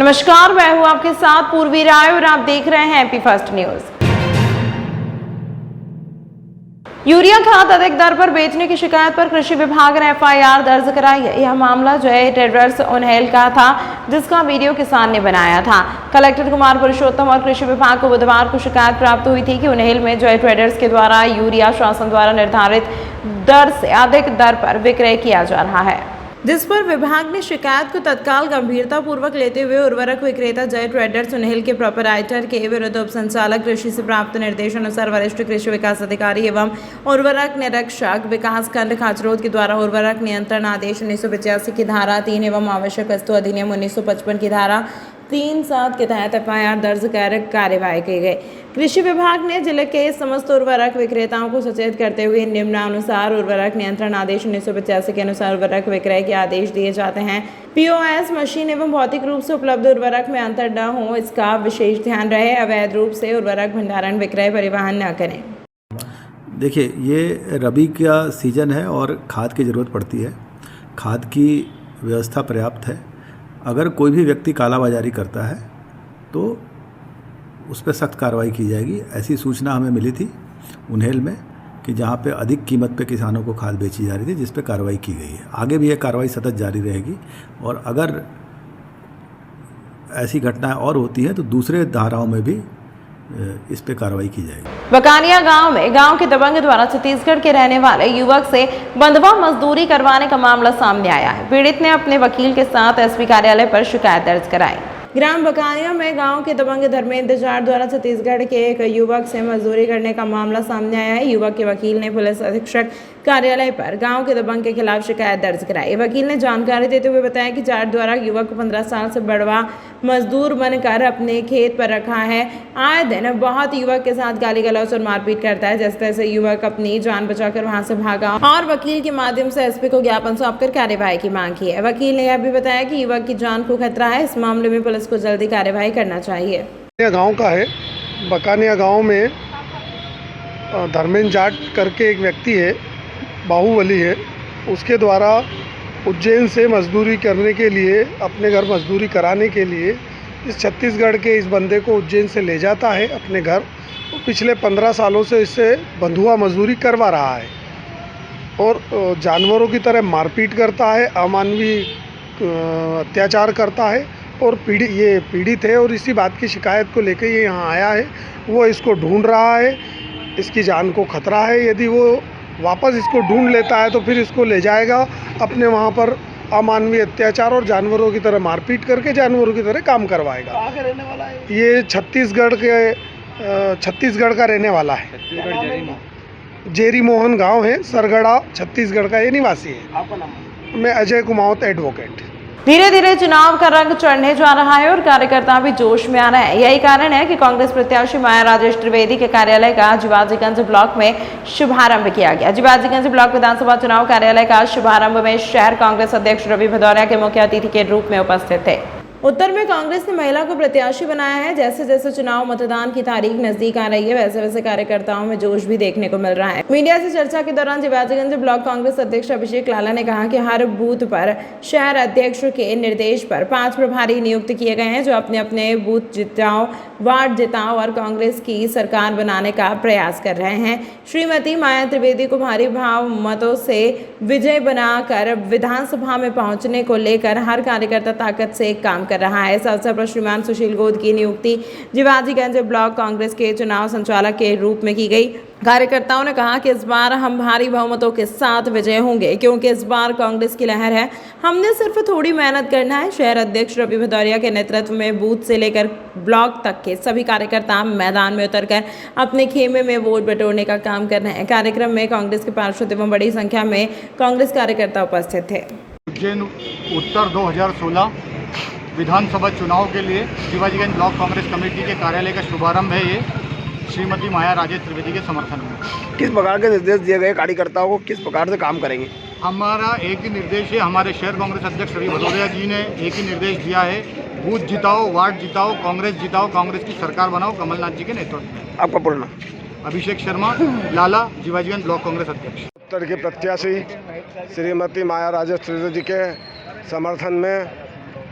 नमस्कार, मैं हूं आपके साथ पूर्वी राय और आप देख रहे हैं एमपी फर्स्ट न्यूज। यूरिया खाद अधिक दर पर बेचने की शिकायत पर कृषि विभाग ने एफआईआर दर्ज कराई है। यह मामला जय ट्रेडर्स उन्हेल का था, जिसका वीडियो किसान ने बनाया था। कलेक्टर कुमार पुरुषोत्तम और कृषि विभाग को बुधवार को शिकायत प्राप्त हुई थी कि उन्हेल में जय ट्रेडर्स के द्वारा यूरिया शासन द्वारा निर्धारित दर से अधिक दर पर विक्रय किया जा रहा है, जिस पर विभाग ने शिकायत को तत्काल गंभीरता पूर्वक लेते हुए उर्वरक विक्रेता जय ट्रेडर्स उन्हेल के प्रोपराइटर के विरुद्ध उप संचालक कृषि से प्राप्त निर्देश अनुसार वरिष्ठ कृषि विकास अधिकारी एवं उर्वरक निरीक्षक विकास खंड खाचरोद के द्वारा उर्वरक नियंत्रण आदेश 1985 की धारा 3 एवं आवश्यक वस्तु अधिनियम 1955 की धारा 3(7) के तहत एफआईआर दर्ज कर कार्यवाही की गई। कृषि विभाग ने जिले के समस्त उर्वरक विक्रेताओं को सचेत करते हुए निम्नानुसार उर्वरक नियंत्रण आदेश 1985 के अनुसार उर्वरक विक्रय के आदेश दिए जाते हैं। पीओएस मशीन एवं भौतिक रूप से उपलब्ध उर्वरक में अंतर न हो, इसका विशेष ध्यान रहे। अवैध रूप से उर्वरक भंडारण विक्रय परिवहन न करें। देखिए, ये रबी का सीजन है और खाद की ज़रूरत पड़ती है। खाद की व्यवस्था पर्याप्त है। अगर कोई भी व्यक्ति कालाबाजारी करता है तो उस पर सख्त कार्रवाई की जाएगी। ऐसी सूचना हमें मिली थी उन्हेल में कि जहाँ पे अधिक कीमत पे किसानों को खाद बेची जा रही थी, जिस पे कार्रवाई की गई है। आगे भी ये कार्रवाई सतत जारी रहेगी और अगर ऐसी घटनाएं और होती हैं तो दूसरे धाराओं में भी इस पे कार्रवाई की जाएगी। बकानिया गांव में गांव के दबंग द्वारा छत्तीसगढ़ के रहने वाले युवक से बंधुआ मजदूरी करवाने का मामला सामने आया है। पीड़ित ने अपने वकील के साथ एसपी कार्यालय पर शिकायत दर्ज कराई। ग्राम बकानिया में गांव के दबंग धर्मेंद्र जाट द्वारा छत्तीसगढ़ के एक युवक से मजदूरी करने का मामला सामने आया है। युवक के वकील ने पुलिस अधीक्षक कार्यालय पर गांव के दबंग के खिलाफ शिकायत दर्ज कराई। वकील ने जानकारी देते हुए बताया कि जाट द्वारा युवक को 15 साल से बड़वा मजदूर बनकर अपने खेत पर रखा है। आए दिन बहुत युवक के साथ गाली गलौज और मारपीट करता है। जैसे तैसे युवक अपनी जान बचाकर वहां से भागा और वकील के माध्यम से एसपी को ज्ञापन सौंपकर कार्यवाही की मांग की है। वकील ने यह भी बताया कि युवक की जान को खतरा है। इस मामले में पुलिस को जल्दी कार्यवाही करना चाहिए। गाँव का है, बकानिया गाँव में धर्मेंद्र जाट करके एक व्यक्ति है, बाहुबली है, उसके द्वारा उज्जैन से मजदूरी करने के लिए, अपने घर मजदूरी कराने के लिए इस छत्तीसगढ़ के इस बंदे को उज्जैन से ले जाता है अपने घर। पिछले 15 सालों से इससे बंधुआ मजदूरी करवा रहा है और जानवरों की तरह मारपीट करता है, अमानवीय अत्याचार करता है और ये पीड़ित है और इसी बात की शिकायत को लेकर ये यहाँ आया है। वो इसको ढूंढ रहा है, इसकी जान को खतरा है। यदि वो वापस इसको ढूंढ लेता है तो फिर इसको ले जाएगा अपने वहाँ पर अमानवीय अत्याचार और जानवरों की तरह मारपीट करके जानवरों की तरह काम करवाएगा। कहाँ का रहने वाला है? ये छत्तीसगढ़ का रहने वाला है। जेरी मोहन गांव है, सरगढ़ा, छत्तीसगढ़ का ये निवासी है। आपका नाम? मैं अजय कुमावत, एडवोकेट। धीरे धीरे चुनाव का रंग चढ़ने जा रहा है और कार्यकर्ता भी जोश में आ रहे हैं। यही कारण है कि कांग्रेस प्रत्याशी माया राजेश त्रिवेदी के कार्यालय का जिबाजीगंज ब्लॉक में शुभारंभ किया गया। जिबाजीगंज ब्लॉक विधानसभा चुनाव कार्यालय का शुभारंभ में शहर कांग्रेस अध्यक्ष रवि भदौरिया के मुख्य अतिथि के रूप में उपस्थित थे। उत्तर में कांग्रेस ने महिला को प्रत्याशी बनाया है। जैसे जैसे चुनाव मतदान की तारीख नजदीक आ रही है, वैसे वैसे कार्यकर्ताओं में जोश भी देखने को मिल रहा है। मीडिया से चर्चा के दौरान जिबाजीगंज ब्लॉक कांग्रेस अध्यक्ष अभिषेक लाला ने कहा कि हर बूथ पर शहर अध्यक्ष के निर्देश पर 5 प्रभारी नियुक्त किए गए हैं, जो अपने अपने बूथ जिताओ, वार्ड जिताओ और कांग्रेस की सरकार बनाने का प्रयास कर रहे हैं। श्रीमती माया त्रिवेदी को भारी मतों से विजय बनाकर विधानसभा में पहुंचने को लेकर हर कार्यकर्ता ताकत से काम कर रहा है। इस अवसर पर श्रीमान सुशील गोद की नियुक्ति जिबाजीगंज ब्लॉक कांग्रेस के चुनाव संचालक के रूप में की गई। कार्यकर्ताओं ने कहा कि इस बार हम भारी बहुमतों के साथ विजय होंगे, क्योंकि इस बार कांग्रेस की लहर है। हमने सिर्फ थोड़ी मेहनत करना है। शहर अध्यक्ष रवि भदौरिया के नेतृत्व में बूथ से लेकर ब्लॉक तक के सभी कार्यकर्ता मैदान में उतरकर अपने खेमे में वोट बटोरने का काम कर रहे हैं। कार्यक्रम में कांग्रेस के पार्षद एवं बड़ी संख्या में कांग्रेस कार्यकर्ता उपस्थित थे। उज्जैन उत्तर 2016 विधानसभा चुनाव के लिए जिबाजीगंज ब्लॉक कांग्रेस कमेटी के कार्यालय का शुभारंभ है। ये श्रीमती माया राजेश त्रिवेदी के समर्थन में। किस प्रकार के निर्देश दिए गए कार्यकर्ताओं को, किस प्रकार से काम करेंगे? हमारा एक ही निर्देश है, हमारे शहर कांग्रेस अध्यक्ष रवि भदौरिया जी ने एक ही निर्देश दिया है, बूथ जिताओ, वार्ड जिताओ, कांग्रेस की सरकार बनाओ कमलनाथ जी के नेतृत्व में। आपका पूर्ण नाम? अभिषेक शर्मा, लाला, जिबाजीगंज ब्लॉक कांग्रेस अध्यक्ष। उत्तर के प्रत्याशी श्रीमती माया राजेश त्रिवेदी के समर्थन में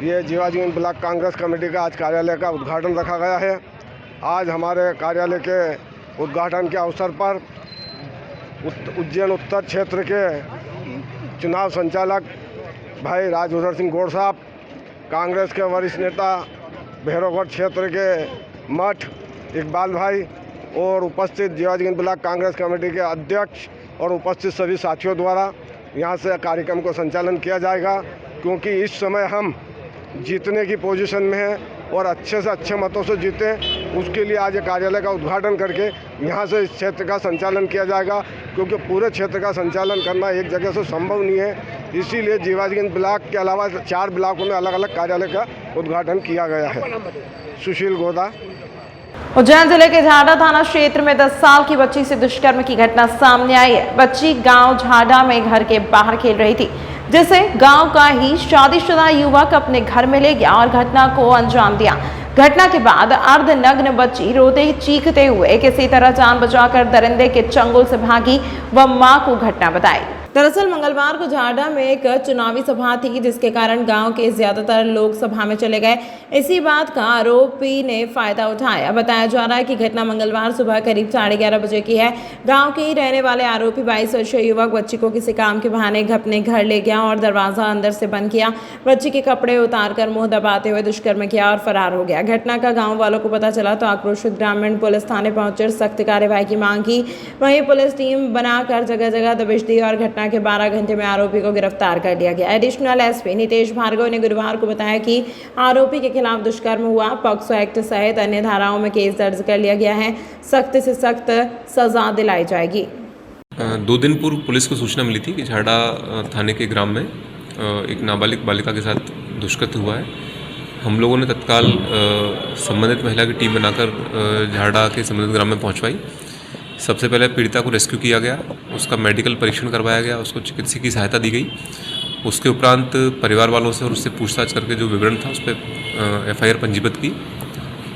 ये जीवाजीगंज ब्लॉक कांग्रेस कमेटी का आज कार्यालय का उद्घाटन रखा गया है। आज हमारे कार्यालय के उद्घाटन के अवसर पर उज्जैन उत्तर क्षेत्र के चुनाव संचालक भाई राजभूषण सिंह गौड़ साहब, कांग्रेस के वरिष्ठ नेता भैरवगढ़ क्षेत्र के मठ इकबाल भाई और उपस्थित जीवाजीगंज ब्लॉक कांग्रेस कमेटी के अध्यक्ष और उपस्थित सभी साथियों द्वारा यहाँ से कार्यक्रम को संचालन किया जाएगा, क्योंकि इस समय हम जीतने की पोजीशन में हैं और अच्छे से अच्छे मतों से जीतें, उसके लिए आज कार्यालय का उद्घाटन करके यहाँ से इस क्षेत्र का संचालन किया जाएगा, क्योंकि पूरे क्षेत्र का संचालन करना एक जगह से संभव नहीं है। इसीलिए जीवाजीगंज ब्लॉक के अलावा 4 ब्लॉकों में अलग अलग कार्यालय का उद्घाटन किया गया है। सुशील गोदा। उज्जैन जिले के झाड़ा थाना क्षेत्र में 10 साल की बच्ची से दुष्कर्म की घटना सामने आई है। बच्ची गांव झाड़ा में घर के बाहर खेल रही थी, जिसे गांव का ही शादीशुदा युवक अपने घर में ले गया और घटना को अंजाम दिया। घटना के बाद अर्धनग्न बच्ची रोते चीखते हुए किसी तरह जान बचाकर दरिंदे के चंगुल से भागी व मां को घटना बताई। दरअसल मंगलवार को झाड़ा में एक चुनावी सभा थी, जिसके कारण गांव के ज्यादातर लोग सभा में चले गए। इसी बात का आरोपी ने फायदा उठाया। बताया जा रहा है कि घटना मंगलवार सुबह करीब 11:30 बजे की है। गांव के ही रहने वाले आरोपी 22 वर्षीय युवक बच्ची को किसी काम के बहाने अपने घर ले गया और दरवाजा अंदर से बंद किया। बच्ची के कपड़े उतारकर मुंह दबाते हुए दुष्कर्म किया और फरार हो गया। घटना का गाँव वालों को पता चला तो आक्रोशित ग्रामीण पुलिस थाने पहुंचे, सख्त कार्यवाही की मांग की। वहीं पुलिस टीम बनाकर जगह जगह दबिश दी और घटना के 12 घंटे में आरोपी को गिरफ्तार कर लिया गया। एडिशनल एसपी नितेश भार्गव ने गुरुवार को बताया कि आरोपी के खिलाफ दुष्कर्म हुआ, पॉक्सो एक्ट सहित अन्य धाराओं में केस दर्ज कर लिया गया है। सख्त से सख्त सजा दिलाई जाएगी। 2 दिन पूर्व पुलिस को सूचना मिली थी कि झाड़ा थाने के ग्राम में एक नाबालिग बालिका के साथ दुष्कृत्य हुआ है। हम लोगों ने तत्काल संबंधित महिला की टीम बनाकर झाड़ा के संबंधित ग्राम में पहुंचवाई। सबसे पहले पीड़िता को रेस्क्यू किया गया, उसका मेडिकल परीक्षण करवाया गया, उसको चिकित्सीय की सहायता दी गई। उसके उपरांत परिवार वालों से और उससे पूछताछ करके जो विवरण था उस पर FIR पंजीबद्ध की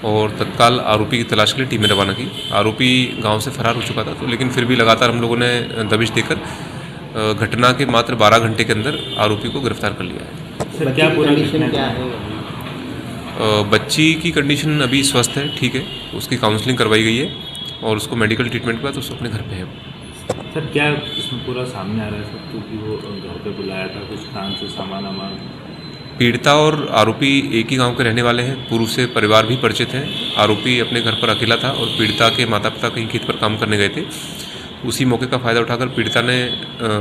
और तत्काल आरोपी की तलाश के लिए टीमें रवाना की। आरोपी गांव से फरार हो चुका था, तो लेकिन फिर भी लगातार हम लोगों ने दबिश देकर घटना के मात्र 12 घंटे के अंदर आरोपी को गिरफ्तार कर लिया है। सर, क्या पूरा कंडीशन क्या है? बच्ची की कंडीशन अभी स्वस्थ है, ठीक है। उसकी काउंसलिंग करवाई गई है और उसको मेडिकल ट्रीटमेंट के बाद उसको अपने घर पे है। सर, क्या इसमें पूरा सामने आ रहा है सब, क्योंकि वो घर पे बुलाया था, कुछ काम से सामान वामान? पीड़िता और आरोपी एक ही गांव के रहने वाले हैं, पूर्व से परिवार भी परिचित हैं। आरोपी अपने घर पर अकेला था और पीड़िता के माता पिता कहीं खेत पर काम करने गए थे। उसी मौके का फायदा उठाकर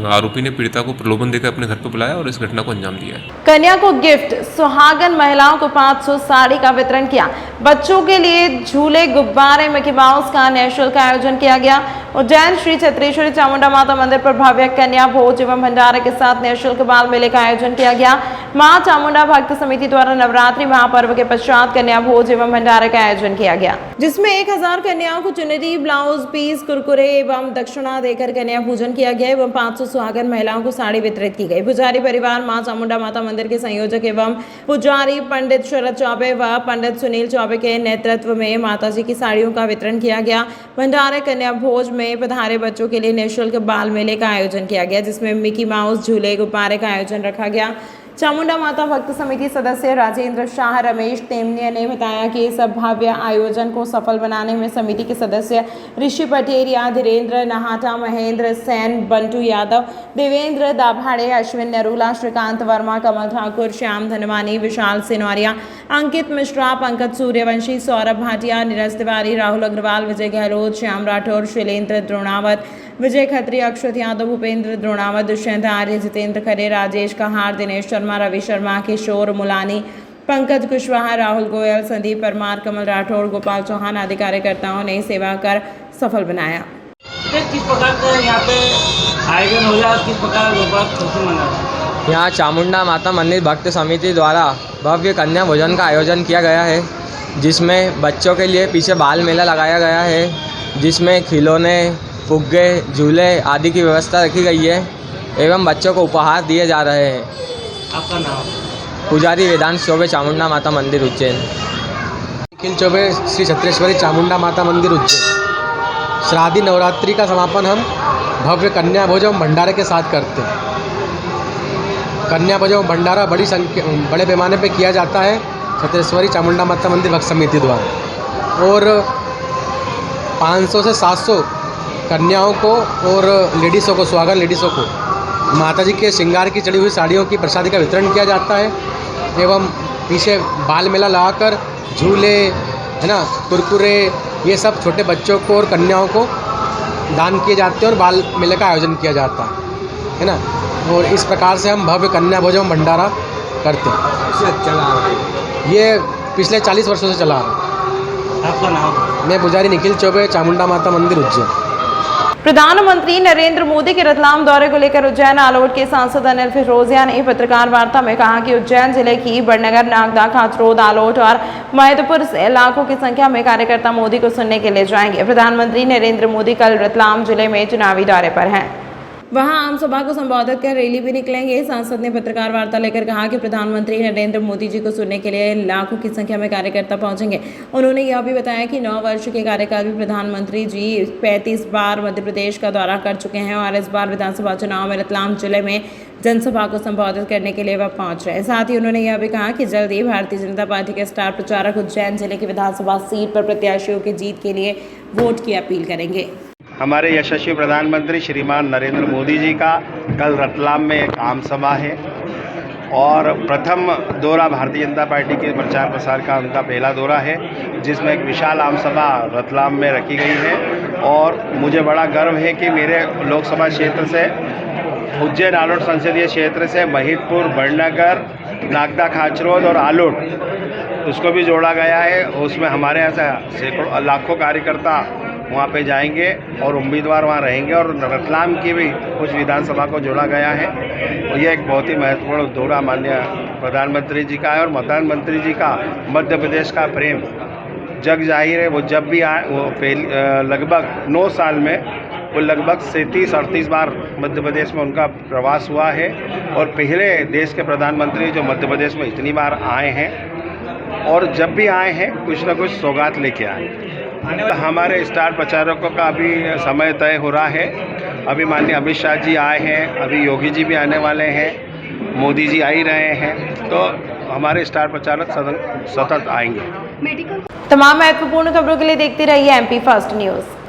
आरोपी ने पीड़िता को प्रलोभन देकर अपने घर पर बुलाया और इस घटना को अंजाम दिया है। कन्या को गिफ्ट, सुहागन महिलाओं को 500 साड़ी का वितरण किया। बच्चों के लिए झूले, गुब्बारे, मिकी माउस का निःशुल्क आयोजन किया गया। उज्जैन श्री छत्रेश्वरी चामुंडा माता मंदिर पर भव्य कन्या भोज एवं भंडारे के साथ निःशुल्क बाल मेले का आयोजन किया गया। मां चामुंडा भक्त समिति द्वारा नवरात्रि महापर्व के पश्चात कन्या भोज एवं भंडारे का आयोजन किया गया, जिसमें 1000 कन्याओं को चुनरी, ब्लाउज पीस, कुरकुरे एवं दक्षिणा देकर कन्या पूजन किया गया एवं 500 सुहागन महिलाओं को साड़ी वितरित की गई। पुजारी परिवार मां चामुंडा माता मंदिर के संयोजक एवं पुजारी पंडित शरद चौबे व पंडित सुनील चौबे के नेतृत्व में माताजी की साड़ियों का वितरण किया गया। भंडारे कन्या भोज में पधारे बच्चों के लिए निःशुल्क बाल मेले का आयोजन किया गया, जिसमें मिकी माउस, झूले, गुब्बारे का आयोजन रखा गया। चामुंडा माता भक्त समिति सदस्य राजेंद्र शाह, रमेश तेमनिया ने बताया कि इस भव्य आयोजन को सफल बनाने में समिति के सदस्य ऋषि पटेरिया, धीरेन्द्र नहाटा, महेंद्र सेन, बंटू यादव, देवेंद्र दाभाड़े, अश्विन नरूला, श्रीकांत वर्मा, कमल ठाकुर, श्याम धनवानी, विशाल सिनौरिया, अंकित मिश्रा, पंकज सूर्यवंशी, सौरभ भाटिया, नीरज तिवारी, राहुल अग्रवाल, विजय गहलोत, श्याम राठौर, शैलेंद्र द्रोणावत, विजय खत्री, अक्षत यादव, भूपेंद्र द्रोणावत, दुष्यंत आर्य, जितेंद्र खरे, राजेश कहार, दिनेश शर्मा, रवि शर्मा, किशोर मुलानी, पंकज कुशवाहा, राहुल गोयल, संदीप परमार, कमल राठौर, गोपाल चौहान आदि कार्यकर्ताओं ने सेवा कर सफल बनाया। किस प्रकार से यहाँ पे आयोजन हो रहा है, किस प्रकार लोग खुशी मना रहे हैं? यहाँ चामुंडा माता मंदिर भक्त समिति द्वारा भव्य कन्या भोजन का आयोजन किया गया है, जिसमें बच्चों के लिए पीछे बाल मेला लगाया गया है, जिसमें खिलौने, फुग्गे, झूले आदि की व्यवस्था रखी गई है एवं बच्चों को उपहार दिए जा रहे हैं। आपका नाम? पुजारी वेदांत चौबे, चामुंडा माता मंदिर उज्जैन। निखिल चौबे, श्री छत्रेश्वरी चामुंडा माता मंदिर उज्जैन। श्राद्धी नवरात्रि का समापन हम भव्य कन्या भोज एवं भंडारे के साथ करते हैं। कन्या भोज एवं भंडारा बड़े पैमाने पे किया जाता है छत्रेश्वरी चामुंडा माता मंदिर भक्त समिति द्वारा। और 500 से 700 कन्याओं को और लेडीज़ों को, सुहागन लेडीज़ों को माता जी के श्रृंगार की चढ़ी हुई साड़ियों की प्रसादी का वितरण किया जाता है। एवं पीछे बाल मेला लगाकर झूले, है ना, कुरकुरे, ये सब छोटे बच्चों को और कन्याओं को दान किए जाते हैं और बाल मेले का आयोजन किया जाता है ना। और इस प्रकार से हम भव्य कन्या भोज एवं भंडारा करते हैं। चला रहा है ये पिछले 40 वर्षों से चला आ रहा है। आपका नाम? मैं पुजारी निखिल चौबे, चामुंडा माता मंदिर उज्जैन। प्रधानमंत्री नरेंद्र मोदी के रतलाम दौरे को लेकर उज्जैन आलोट के सांसद अनिल फिरोजिया ने पत्रकार वार्ता में कहा कि उज्जैन जिले की बड़नगर, नागदा, खाचरोद, आलोट और मैदपुर से लाखों की संख्या में कार्यकर्ता मोदी को सुनने के लिए जाएंगे। प्रधानमंत्री नरेंद्र मोदी कल रतलाम जिले में चुनावी दौरे पर हैं। वहां आम सभा को संबोधित कर रैली भी निकलेंगे। सांसद ने पत्रकार वार्ता लेकर कहा कि प्रधानमंत्री नरेंद्र मोदी जी को सुनने के लिए लाखों की संख्या में कार्यकर्ता पहुंचेंगे। उन्होंने यह भी बताया कि 9 वर्ष के कार्यकाल में प्रधानमंत्री जी 35 बार मध्य प्रदेश का दौरा कर चुके हैं और इस बार विधानसभा चुनाव में रतलाम जिले में जनसभा को संबोधित करने के लिए वह पहुंच रहे हैं। साथ ही उन्होंने यह भी कहा कि जल्द ही भारतीय जनता पार्टी के स्टार प्रचारक उज्जैन जिले की विधानसभा सीट पर प्रत्याशियों की जीत के लिए वोट की अपील करेंगे। हमारे यशस्वी प्रधानमंत्री श्रीमान नरेंद्र मोदी जी का कल रतलाम में एक आम सभा है और प्रथम दौरा भारतीय जनता पार्टी के प्रचार प्रसार का उनका पहला दौरा है, जिसमें एक विशाल आम सभा रतलाम में रखी गई है। और मुझे बड़ा गर्व है कि मेरे लोकसभा क्षेत्र से, उज्जैन आलोट संसदीय क्षेत्र से महिदपुर, बड़नगर, नागदा, खाचरोद और आलोट उसको भी जोड़ा गया है। उसमें हमारे यहाँ से सैकड़ों लाखों कार्यकर्ता वहाँ पे जाएंगे और उम्मीदवार वहाँ रहेंगे और रतलाम की भी कुछ विधानसभा को जोड़ा गया है। और ये एक बहुत ही महत्वपूर्ण दौरा माननीय प्रधानमंत्री जी का है। और प्रधानमंत्री जी का मध्य प्रदेश का प्रेम जग जाहिर है। वो जब भी आए, वो लगभग 9 साल में वो लगभग 37-38 बार मध्य प्रदेश में उनका प्रवास हुआ है और पहले देश के प्रधानमंत्री जो मध्य प्रदेश में इतनी बार आए हैं और जब भी आए हैं कुछ न कुछ सौगात लेके आए। हमारे स्टार प्रचारकों का अभी समय तय हो रहा है। अभी माननीय अमित शाह जी आए हैं, अभी योगी जी भी आने वाले हैं, मोदी जी आ ही रहे हैं, तो हमारे स्टार प्रचारक सतत आएंगे। तमाम महत्वपूर्ण खबरों के लिए देखते रहिए MP फर्स्ट न्यूज़।